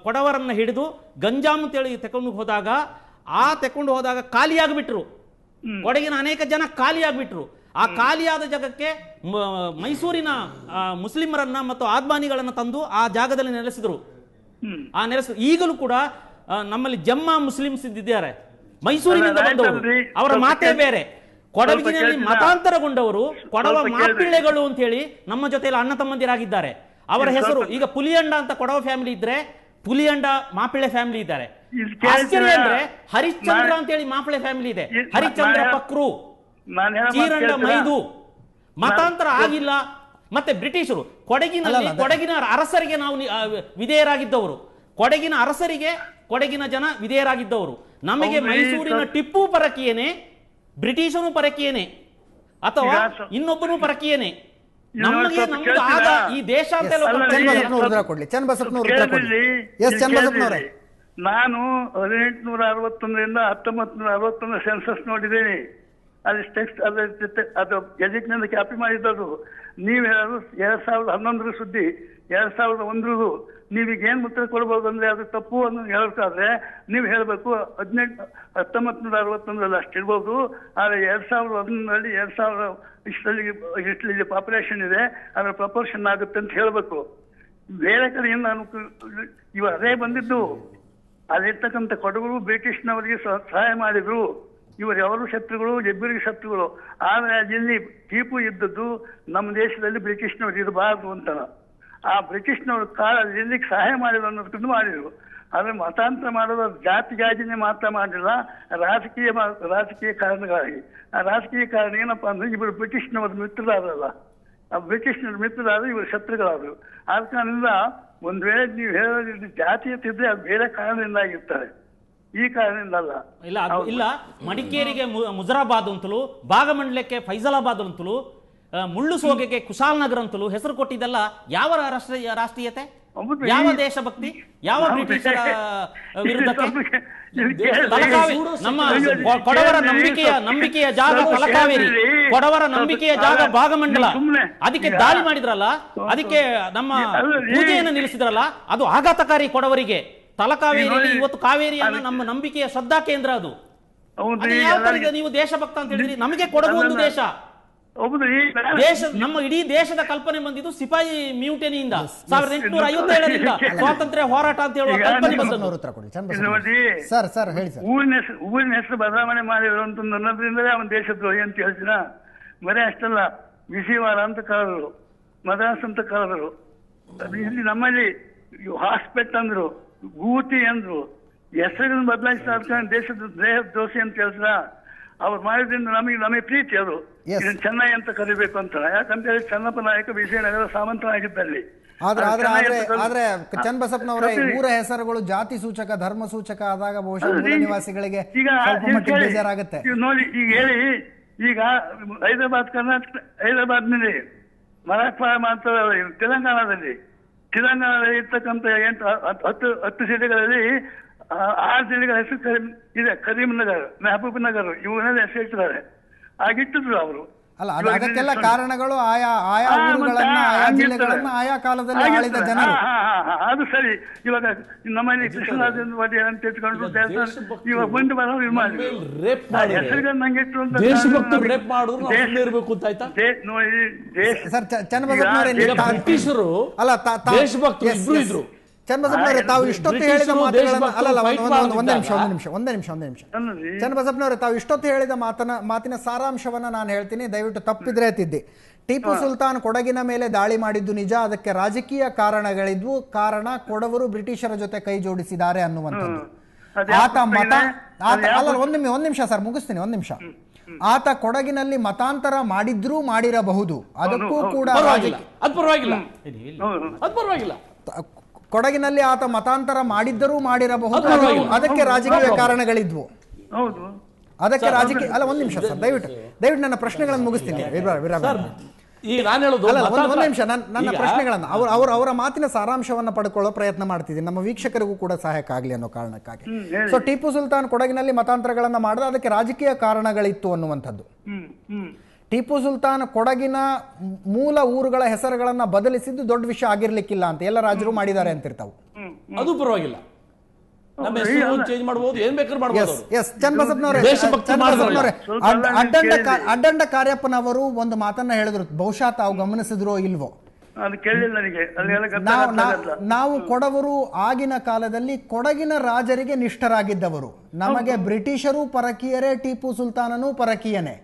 ಕೊಡವರನ್ನ ಹಿಡಿದು ಗಂಜಾಮ್ ಅಂತ ಹೇಳಿ ತೆಗೆದುಕೊಂಡು ಹೋದಾಗ ಖಾಲಿಯಾಗ್ಬಿಟ್ರು. ಕೊಡಗಿನ ಅನೇಕ ಜನ ಖಾಲಿಯಾಗ್ಬಿಟ್ರು. ಆ ಖಾಲಿಯಾದ ಜಾಗಕ್ಕೆ ಮೈಸೂರಿನ ಮುಸ್ಲಿಮರನ್ನ ಮತ್ತು ಆದ್ಮಾನಿಗಳನ್ನ ತಂದು ಆ ಜಾಗದಲ್ಲಿ ನೆಲೆಸಿದ್ರು. ಈಗಲೂ ಕೂಡ ನಮ್ಮಲ್ಲಿ ಜಮ್ಮಾ ಮುಸ್ಲಿಮ್ಸ್ ಇದ್ದಾರೆ, ಮೈಸೂರಿನಿಂದ ಬಂದವರು, ಅವರ ಮಾತೇ ಬೇರೆ. ಕೊಡಗಿನಲ್ಲಿ ಮತಾಂತರಗೊಂಡವರು ಕೊಡವ ಮಾಪಿಳ್ಳೆಗಳು ಅಂತ ಹೇಳಿ ನಮ್ಮ ಜೊತೆಯಲ್ಲಿ ಅಣ್ಣ ತಮ್ಮಂದಿರಾಗಿದ್ದಾರೆ. ಅವರ ಹೆಸರು ಈಗ ಪುಲಿಯಂಡ ಅಂತ ಕೊಡವ ಫ್ಯಾಮಿಲಿ ಇದ್ರೆ, ಪುಲಿಯಂಡ ಮಾಪಿಳ್ಳೆ ಫ್ಯಾಮಿಲಿ ಇದ್ದಾರೆ. ಆಶ್ಚರ್ಯ ಅಂದ್ರೆ ಹರಿಶ್ಚಂದ್ರ ಅಂತ ಹೇಳಿ ಮಾಪಿಳ್ಳೆ ಫ್ಯಾಮಿಲಿ ಇದೆ. ಹರಿಶ್ಚಂದ್ರ ಪಕ್ರು, ಚೀರಂಡ ಮೈದು ಮತಾಂತರ ಆಗಿಲ್ಲ. ಮತ್ತೆ ಬ್ರಿಟಿಷರು ಕೊಡಗಿನ ಅರಸರಿಗೆ ನಾವು ವಿಧೇಯರಾಗಿದ್ದವರು. ಕೊಡಗಿನ ಅರಸರಿಗೆ ಕೊಡಗಿನ ಜನ ವಿಧೇಯರಾಗಿದ್ದವರು. ನಮಗೆ ಮೈಸೂರಿನ ಟಿಪ್ಪು ಪರಕೀಯನೇ, ಬ್ರಿಟಿಷನು ಪರಕೀಯನೇ, ಅಥವಾ ಇನ್ನೊಬ್ಬನು ಪರಕೀಯನೇ. ನಮಗೆ ನಮ್ದು ಆಗ ಈ ದೇಶ ಅಂತ ನಾನು 1861ರಿಂದ 1961 ಸೆನ್ಸಸ್ ನೋಡಿದ್ದೇನೆ. ಅದು ಗೆಜೆಟ್ನಿಂದ ಕಾಪಿ ಮಾಡಿದ್ದದು. ನೀವು ಹೇಳೋದು 2011 ಸುದ್ದಿ, 2001 ನೀವೀಗ ಏನ್ ಉತ್ತರ ಕೊಡ್ಬೋದು ಅಂದ್ರೆ ಅದು ತಪ್ಪು ಅನ್ನೋದು ಹೇಳ್ಬೇಕಾದ್ರೆ ನೀವು ಹೇಳ್ಬೇಕು 1961 ಅಷ್ಟಿರ್ಬೋದು. ಆದ್ರೆ 2001 2000 ಇಷ್ಟರಲ್ಲಿ ಪಾಪ್ಯುಲೇಷನ್ ಇದೆ, ಅದರ ಪ್ರಪೋರ್ಷನ್ ಆಗುತ್ತೆ ಅಂತ ಹೇಳ್ಬೇಕು. ಬೇರೆ ಕಡೆಯಿಂದ ಇವ ಅದೇ ಬಂದಿದ್ದು. ಅಲ್ಲಿರ್ತಕ್ಕಂಥ ಕೊಡಗರು ಬ್ರಿಟಿಷ್ನವರಿಗೆ ಸಹಾಯ ಮಾಡಿದ್ರು. ಇವರು ಯಾರು ಶತ್ರುಗಳು, ಇಬ್ಬರಿಗೆ ಶತ್ರುಗಳು. ಆದ್ರೆ ಅಲ್ಲಿ ಟಿಪ್ಪು ಇದ್ದದ್ದು ನಮ್ಮ ದೇಶದಲ್ಲಿ ಬ್ರಿಟಿಷ್ನವರು ಇರಬಾರ್ದು ಅಂತ. ಆ ಬ್ರಿಟಿಷ್ನವರು ಎಲ್ಲಿಗೆ ಸಹಾಯ ಮಾಡಿದ್ರು ಅನ್ನೋದಕ್ಕೂ ಮಾಡಿದ್ರು. ಆದ್ರೆ ಮತಾಂತರ ಮಾಡೋದು ಜಾತಿಗಾಜಿನೇ ಮಾತ್ರ ಮಾಡಿಲ್ಲ, ರಾಜಕೀಯ ಕಾರಣಗಳಾಗಿ. ಆ ರಾಜಕೀಯ ಕಾರಣ ಏನಪ್ಪಾ ಅಂದ್ರೆ ಇವರು ಬ್ರಿಟಿಷ್ನವರು ಮಿತ್ರರಾರಲ್ಲ, ಆ ಬ್ರಿಟಿಷ್ನವ್ರ ಮಿತ್ರರಾದ್ರು, ಇವರು ಶತ್ರುಗಳಾದ್ರು. ಆದ ಕಾರಣದಿಂದ ಒಂದ್ ವೇಳೆ ನೀವು ಹೇಳೋದು ಜಾತೀಯತೆ ಇದ್ರೆ ಅದು ಬೇರೆ ಕಾರಣದಿಂದ ಆಗಿರ್ತಾರೆ, ಈ ಕಾರಣದಿಂದ ಅಲ್ಲ. ಇಲ್ಲ ಮಡಿಕೇರಿಗೆ ಮುಜರಾಬಾದ್ ಅಂತಲೂ, ಭಾಗಮಂಡಲಕ್ಕೆ ಫೈಸಲಾಬಾದ್ ಅಂತಲೂ, ಮುಳ್ಳು ಸೋಗೆಗೆ ಕುಶಾಲನಗರ ಅಂತಲೂ ಹೆಸರು ಕೊಟ್ಟಿದ್ದಲ್ಲ ಯಾವ ರಾಷ್ಟ್ರೀಯತೆ, ಯಾವ ದೇಶಭಕ್ತಿ, ಯಾವ ಬ್ರಿಟಿಷರ ವಿರುದ್ಧಕ್ಕೆ? ನಮ್ಮ ಕೊಡವರ ನಂಬಿಕೆಯ ಜಾಗ ತಲಕಾವೇರಿ, ಕೊಡವರ ನಂಬಿಕೆಯ ಜಾಗ ಭಾಗಮಂಡಲ, ಅದಕ್ಕೆ ದಾಳಿ ಮಾಡಿದ್ರಲ್ಲ, ಅದಕ್ಕೆ ನಮ್ಮ ಪೂಜೆಯನ್ನು ನಿಲ್ಲಿಸಿದ್ರಲ್ಲ, ಅದು ಆಘಾತಕಾರಿ ಕೊಡವರಿಗೆ. ತಲಕಾವೇರಿಯಲ್ಲಿ ಇವತ್ತು ಕಾವೇರಿಯನ್ನ ನಮ್ಮ ನಂಬಿಕೆಯ ಶ್ರದ್ಧಾ ಕೇಂದ್ರ. ಅದು ನೀವು ದೇಶಭಕ್ತ ಅಂತ ಹೇಳಿದ್ರಿ. ನಮಗೆ ಕೊಡಗು ಒಂದು ದೇಶ, ನಮ್ಮ ಇಡೀ ದೇಶದ ಕಲ್ಪನೆ ಬಂದಿದ್ದು ಸಿಪಾಯಿ ಮ್ಯೂಟನಿಯಿಂದ 1857ರಿಂದ ಸ್ವಾತಂತ್ರ್ಯ ಹೋರಾಟ ಅಂತ ಹೇಳುವ ಕಲ್ಪನೆ ಬಂದದ್ದು. ಊರಿನ ಹೆಸರು ಬದಲಾವಣೆ ಮಾಡಿದ್ರು ಅಂತ ಅನ್ನೋದ್ರಿಂದಲೇ ಅವನ ದೇಶದ್ರೋಹಿ ಅಂತ ಹೇಳ್ತೀರಾ? ಬರೀ ಅಷ್ಟಲ್ಲ, ವಿಜಯವಾಡ ಅಂತ ಕರೆದ್ರು, ಮದ್ರಾಸ್ ಅಂತ ಕರೆದ್ರು. ಇಲ್ಲಿ ನಮ್ಮಲ್ಲಿ ಹಾಸ್ಪೆಟ್ ಅಂದ್ರು, ಗೂತಿ ಅಂದ್ರು, ಹೆಸರನ್ನು ಬದಲಾಯಿಸಿದ ದೇಶದ ದೋಷಿ ಅಂತ ಹೇಳ್ತೀರಾ? ಅವ್ರು ಮಾಡಿದ್ರಿಂದ ನಮಗೆ ಪ್ರೀತಿ. ಅದು ಚೆನ್ನೈ ಅಂತ ಕರಿಬೇಕು ಅಂತ. ಯಾಕಂತ ಚನ್ನಪ್ಪ ನಾಯಕ ವಿಜಯನಗರ ಸಾಮಂತನಾಗಿದ್ದಲ್ಲಿ. ಆದ್ರೆ ಚನ್ನಬಸಪ್ಪನವರೇ, ಊರ ಹೆಸರುಗಳು ಜಾತಿ ಸೂಚಕ, ಧರ್ಮ ಸೂಚಕ ಆದಾಗ ಬಹುಶಃ ಮೂಲ ನಿವಾಸಿಗಳಿಗೆ ಬೇಜಾರಾಗುತ್ತೆ. ನೋಡಿ, ಈಗ ಹೇಳಿ, ಈಗ ಹೈದರಾಬಾದ್ನಲ್ಲಿ ಮರಾಠವಾಡ ಮಾತ್ರ, ತೆಲಂಗಾಣದಲ್ಲಿ ಇರ್ತಕ್ಕಂಥ 10 ಜಿಲ್ಲೆಗಳಲ್ಲಿ 6 ಜಿಲ್ಲೆಗಳ ಹೆಸರು ಇದೆ. ಕರೀಂನಗರ್, ಮೆಹಬೂಬ್ ನಗರ್, ಇವನ್ನೆಲ್ಲ ಹೆಸರು ಇಟ್ಟಿದ್ದಾರೆ. ಆಗಿಟ್ಟಿದ್ರು ಅವರು. ಅಲ್ಲ, ಅದಕ್ಕೆಲ್ಲ ಕಾರಣಗಳು ಆಯಾ ಊರುಗಳನ್ನ, ಆಯಾ ಜಿಲ್ಲೆಗಳನ್ನ ಆಯಾ ಕಾಲದಲ್ಲಿ ಆಳಿದ ಜನರು. ಅದು ಸರಿ. ಇವಾಗ ನಮ್ಮಲ್ಲಿ ಕೃಷ್ಣರಾಜೇಂದ್ರ ಒಡೆಯರ್ ಅಂತ ಇಟ್ಕೊಂಡು ಇವಾಗ ಬಂದು ಬರೋರು ಹೆಸರುಗಳು ನಂಗೆ ಇಟ್ಟು ಅಂತ ಸರ್. ಚನ್ನಬಸಪ್ಪನವರೇ, ಅಲ್ಲ ಚನ್ನಬಸಪ್ಪನವರೇ, ತಾವು ಇಷ್ಟೊತ್ತು ಹೇಳಿದ ಮಾತುಗಳನ್ನ ಒಂದೇ ನಿಮಿಷ ಚನ್ನಬಸಪ್ಪನವರೇ, ತಾವು ಇಷ್ಟೊತ್ತು ಹೇಳಿದ ಮಾತಿನ ಸಾರಾಂಶವನ್ನ ನಾನು ಹೇಳ್ತೀನಿ, ದಯವಿಟ್ಟು ತಪ್ಪಿದ್ರೆ ತಿದ್ದಿ. ಟಿಪ್ಪು ಸುಲ್ತಾನ್ ಕೊಡಗಿನ ಮೇಲೆ ದಾಳಿ ಮಾಡಿದ್ದು ನಿಜ, ಅದಕ್ಕೆ ರಾಜಕೀಯ ಕಾರಣಗಳಿದ್ವು. ಕಾರಣ ಕೊಡವರು ಬ್ರಿಟಿಷರ ಜೊತೆ ಕೈ ಜೋಡಿಸಿದ್ದಾರೆ ಅನ್ನುವಂಥದ್ದು. ಒಂದ್ ನಿಮಿಷ ಸರ್, ಮುಗಿಸ್ತೀನಿ, ಒಂದ್ ನಿಮಿಷ. ಆತ ಕೊಡಗಿನಲ್ಲಿ ಮತಾಂತರ ಮಾಡಿದ್ರೂ ಮಾಡಿರಬಹುದು, ಅದಕ್ಕೂ ಕೂಡ ಕೊಡಗಿನಲ್ಲಿ ಆತ ಮತಾಂತರ ಮಾಡಿದ್ದರೂ ಮಾಡಿರಬಹುದು, ಅದಕ್ಕೆ ರಾಜಕೀಯ ಕಾರಣಗಳಿದ್ವು. ಅದಕ್ಕೆ ರಾಜಕೀಯ ಅಲ್ಲ. ಒಂದ್ ನಿಮಿಷ ಸರ್, ದಯವಿಟ್ಟು ನನ್ನ ಪ್ರಶ್ನೆಗಳನ್ನು ಮುಗಿಸ್ತೀನಿ. ಒಂದ್ ನಿಮಿಷ, ನನ್ನ ಪ್ರಶ್ನೆಗಳನ್ನ ಅವರ ಮಾತಿನ ಸಾರಾಂಶವನ್ನ ಪಡ್ಕೊಳ್ಳೋ ಪ್ರಯತ್ನ ಮಾಡ್ತಿದ್ದೀನಿ, ನಮ್ಮ ವೀಕ್ಷಕರಿಗೂ ಕೂಡ ಸಹಾಯಕ ಆಗ್ಲಿ ಅನ್ನೋ ಕಾರಣಕ್ಕಾಗಿ. ಸೊ ಟಿಪ್ಪು ಸುಲ್ತಾನ್ ಕೊಡಗಿನಲ್ಲಿ ಮತಾಂತರಗಳನ್ನ ಮಾಡಿದ, ಅದಕ್ಕೆ ರಾಜಕೀಯ ಕಾರಣಗಳಿತ್ತು ಅನ್ನುವಂಥದ್ದು. ಟಿಪ್ಪು ಸುಲ್ತಾನ್ ಕೊಡಗಿನ ಮೂಲ ಊರುಗಳ ಹೆಸರುಗಳನ್ನ ಬದಲಿಸಿದ್ದು ದೊಡ್ಡ ವಿಷಯ ಆಗಿರ್ಲಿಕ್ಕಿಲ್ಲ ಅಂತ ಎಲ್ಲ ರಾಜರು ಮಾಡಿದ್ದಾರೆ ಅಂತಿರ್ತಾವು. ಅದು ಪರವಾಗಿಲ್ಲ, ಅಡ್ಡಂಡ ಕಾರ್ಯಪ್ಪನವರು ಒಂದು ಮಾತನ್ನ ಹೇಳಿದ್ರು, ಬಹುಶಃ ತಾವು ಗಮನಿಸಿದ್ರೋ ಇಲ್ವೋ, ನಾವು ಕೊಡವರು ಆಗಿನ ಕಾಲದಲ್ಲಿ ಕೊಡಗಿನ ರಾಜರಿಗೆ ನಿಷ್ಠರಾಗಿದ್ದವರು, ನಮಗೆ ಬ್ರಿಟಿಷರು ಪರಕೀಯರೇ, ಟಿಪ್ಪು ಸುಲ್ತಾನನು ಪರಕೀಯನೇ.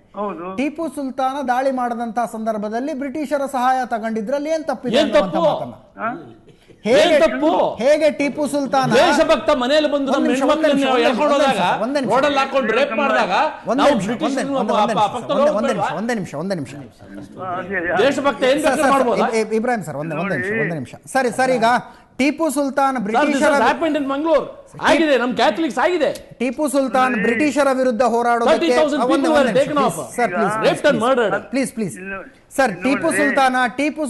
ಟಿಪ್ಪು ಸುಲ್ತಾನ ದಾಳಿ ಮಾಡದಂತಹ ಸಂದರ್ಭದಲ್ಲಿ ಬ್ರಿಟಿಷರ ಸಹಾಯ ತಗೊಂಡಿದ್ರಲ್ಲಿ ಏನ್ ತಪ್ಪಿದೆ ಅಂತ ಮಾತನ್ನ ಹೇಗೆ ಟಿಪ್ಪು ಸುಲ್ತಾನ ದೇಶಭಕ್ತ ಮನೆಯಲ್ಲಿ ಬಂದು ಒಂದೇ ನಿಮಿಷ ಇಬ್ರಾಹಿಂ ಸರ್, ಒಂದೇ ನಿಮಿಷ. ಸರಿ, ಈಗ ಟಿಪ್ಪು ಸುಲ್ತಾನ್ ಬ್ರಿಟಿಷರ ಟಿಪ್ಪು ಸುಲ್ತಾನ್ ಬ್ರಿಟಿಷರ ವಿರುದ್ಧ ಹೋರಾಡೋದಕ್ಕೆ ಸರ್, ಟಿಪ್ಪು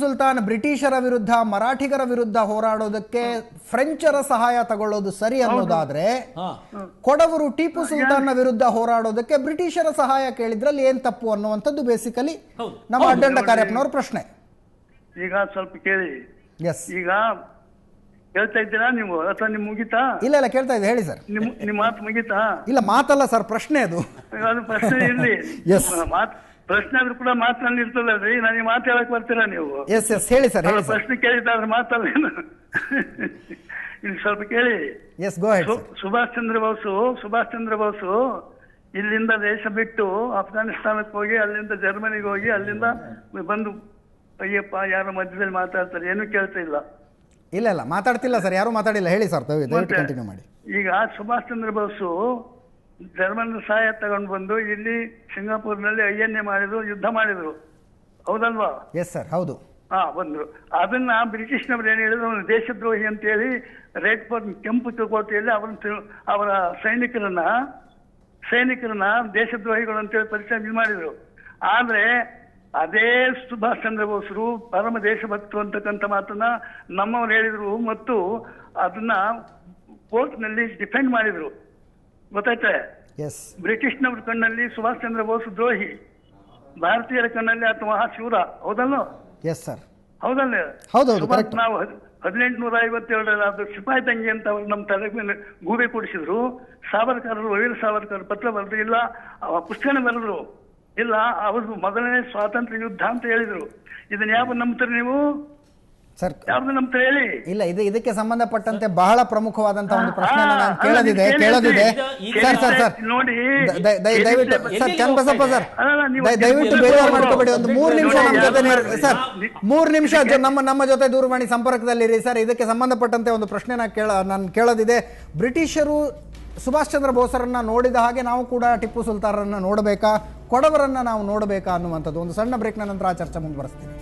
ಸುಲ್ತಾನ್ ಬ್ರಿಟಿಷರ ವಿರುದ್ಧ, ಮರಾಠಿಗರ ವಿರುದ್ಧ ಹೋರಾಡೋದಕ್ಕೆ ಫ್ರೆಂಚರ ಸಹಾಯ ತಗೊಳ್ಳೋದು ಸರಿ ಅನ್ನೋದಾದ್ರೆ, ಕೊಡವರು ಟಿಪ್ಪು ಸುಲ್ತಾನ್ನ ವಿರುದ್ಧ ಹೋರಾಡೋದಕ್ಕೆ ಬ್ರಿಟಿಷರ ಸಹಾಯ ಕೇಳಿದ್ರಲ್ಲಿ ಏನ್ ತಪ್ಪು ಅನ್ನುವಂಥದ್ದು ಬೇಸಿಕಲಿ ನಮ್ಮ ಅಡ್ಡಂಡ ಕಾರ್ಯಪ್ಪನವ್ರ ಪ್ರಶ್ನೆ. ಈಗ ಸ್ವಲ್ಪ ಕೇಳಿ. ಎಸ್. ಈಗ ಕೇಳ್ತಾ ಇದ್ದೀರಾ ನೀವು ಅಥವಾ ನಿಮ್ ಮುಗಿತಾ? ಇಲ್ಲ ಕೇಳ್ತಾ ಇದೆ, ಹೇಳಿ ಸರ್. ನಿಮ್ ಮಾತು ಮುಗಿತಾ? ಇಲ್ಲ, ಮಾತಲ್ಲ ಸರ್, ಪ್ರಶ್ನೆ ಅದು. ಅದು ಪ್ರಶ್ನೆ ಇರ್ಲಿ. Yes. ಪ್ರಶ್ನೆ ಆದ್ರೂ ಕೂಡ ಮಾತಲ್ಲಿ ಇರ್ತದಲ್ರಿ, ನನಗೆ ಮಾತು ಹೇಳಕ್ ಬರ್ತೀರಾ ನೀವು? ಎಸ್ ಹೇಳಿ ಸರ್, ಹೇಳಿ ಸರ್. ಪ್ರಶ್ನೆ ಕೇಳಿದ್ರೆ ಮಾತಲ್ಲ. ಇಲ್ಲಿ ಸ್ವಲ್ಪ ಕೇಳಿ. ಎಸ್, ಗೋ ಹೆಡ್. ಸುಭಾಷ್ ಚಂದ್ರ ಬೋಸು ಇಲ್ಲಿಂದ ದೇಶ ಬಿಟ್ಟು ಅಫ್ಘಾನಿಸ್ತಾನಕ್ಕೆ ಹೋಗಿ, ಅಲ್ಲಿಂದ ಜರ್ಮನಿಗೆ ಹೋಗಿ, ಅಲ್ಲಿಂದ ಬಂದು ಅಯ್ಯಪ್ಪ ಯಾರೋ ಮಧ್ಯದಲ್ಲಿ ಮಾತಾಡ್ತಾರೆ, ಏನು ಕೇಳ್ತಾ ಇಲ್ಲ. ಇಲ್ಲ ಮಾತಾಡ್ತಿಲ್ಲ ಸರ್, ಯಾರು ಮಾತಾಡಿಲ್ಲ, ಹೇಳಿ ಸರ್, ದಯವಿಟ್ಟು ಕಂಟಿನ್ಯೂ ಮಾಡಿ. ಈಗ ಸುಭಾಷ್ ಚಂದ್ರ ಬೋಸು ಜರ್ಮನ್ ಸಹಾಯ ತಗೊಂಡು ಬಂದು ಇಲ್ಲಿ ಸಿಂಗಾಪುರ್ನಲ್ಲಿ INA ಮಾಡಿದ್ರು, ಯುದ್ಧ ಮಾಡಿದ್ರು, ಹೌದಲ್ವಾ? ಎಸ್ ಸರ್, ಹೌದು. ಬಂದ್ರು. ಅದನ್ನ ಬ್ರಿಟಿಷ್ನವ್ರು ಏನ್ ಹೇಳಿದ್ರು, ಅವನು ದೇಶದ್ರೋಹಿ ಅಂತ ಹೇಳಿ ರೆಡ್ ಫೋರ್ಟ್ ಕೆಂಪು ಚೌಕೋಟೆಯಲ್ಲಿ ಅವರ ಸೈನಿಕರನ್ನ ದೇಶದ್ರೋಹಿಗಳು ಅಂತೇಳಿ ಪರಿಚಯ ಮಾಡಿದ್ರು. ಆದ್ರೆ ಅದೇ ಸುಭಾಷ್ ಚಂದ್ರ ಬೋಸರು ಪರಮ ದೇಶಭಕ್ತರು ಅಂತಕ್ಕಂಥ ಮಾತನ್ನ ನಮ್ಮವ್ರು ಹೇಳಿದ್ರು ಮತ್ತು ಅದನ್ನ ಕೋರ್ಟ್ನಲ್ಲಿ ಡಿಫೆಂಡ್ ಮಾಡಿದ್ರು. ಗೊತ್ತಾಯ್ತೆ? ಎಸ್. ಬ್ರಿಟಿಷ್ನವ್ರ ಕಣ್ಣಲ್ಲಿ ಸುಭಾಷ್ ಚಂದ್ರ ಬೋಸ್ ದ್ರೋಹಿ, ಭಾರತೀಯರ ಕಣ್ಣಲ್ಲಿ ಆತ ಮಹಾಶೂರ, ಹೌದಲ್ಲೋ? ಎಸ್ ಸರ್, ಹೌದಲ್ಲ? ಹೌದೌದು, ನಾವು 1857 ಅದು ಸಿಪಾಯಿ ತಂಗಿ ಅಂತ ಅವ್ರು ನಮ್ಮ ತಲೆ ಮೇಲೆ ಗೂಬೆ ಕೂಡಿಸಿದ್ರು. ಸಾವರ್ಕರ್, ವೀರ ಸಾವರ್ಕರ್ ಪತ್ರ ಬರೆದ್ರು, ಇಲ್ಲ ಪುಸ್ತಕನೇ ಬರೆದ್ರು, ಇಲ್ಲ ಅವ್ರದ್ದು ಮೊದಲನೇ ಸ್ವಾತಂತ್ರ್ಯ ಯುದ್ಧ ಅಂತ ಹೇಳಿದ್ರು. ಇದನ್ನ ಯಾವ ನಂಬ್ತಾರೆ ನೀವು? ಸರ್, ಯಾವ್ದು ನಂಬ್ತಾರೆ ಹೇಳಿ? ಇಲ್ಲ, ಇದಕ್ಕೆ ಸಂಬಂಧಪಟ್ಟಂತೆ ಬಹಳ ಪ್ರಮುಖವಾದ ಒಂದು ಪ್ರಶ್ನೆ ನಾನು ಕೇಳೋದಿದೆ. ಸರ್ ನೋಡಿ, ದಯವಿಟ್ಟು ಸರ್, ಚನ್ನಬಸಪ್ಪ ಸರ್, ದಯವಿಟ್ಟು ಬೇಜಾರು ಮಾಡ್ಕೋಬೇಡಿ, ಒಂದು 3 ನಿಮಿಷ ನಮ್ಮ ಜೊತೆ ಸರ್, 3 ನಿಮಿಷ ನಮ್ಮ ಜೊತೆ ದೂರವಾಣಿ ಸಂಪರ್ಕದಲ್ಲಿರಿ ಸರ್. ಇದಕ್ಕೆ ಸಂಬಂಧಪಟ್ಟಂತೆ ಒಂದು ಪ್ರಶ್ನೆ ನಾನು ಕೇಳೋದಿದೆ. ಬ್ರಿಟಿಷರು ಸುಭಾಷ್ ಚಂದ್ರ ಬೋಸರನ್ನ ನೋಡಿದ ಹಾಗೆ ನಾವು ಕೂಡ ಟಿಪ್ಪು ಸುಲ್ತಾನರನ್ನ ನೋಡಬೇಕಾ, ಕೊಡವರನ್ನ ನಾವು ನೋಡಬೇಕಾ ಅನ್ನುವಂಥದ್ದು. ಒಂದು ಸಣ್ಣ ಬ್ರೇಕ್ನ ನಂತರ ಆ ಚರ್ಚೆ ಮುಂದುವರಿಸ್ತೀನಿ.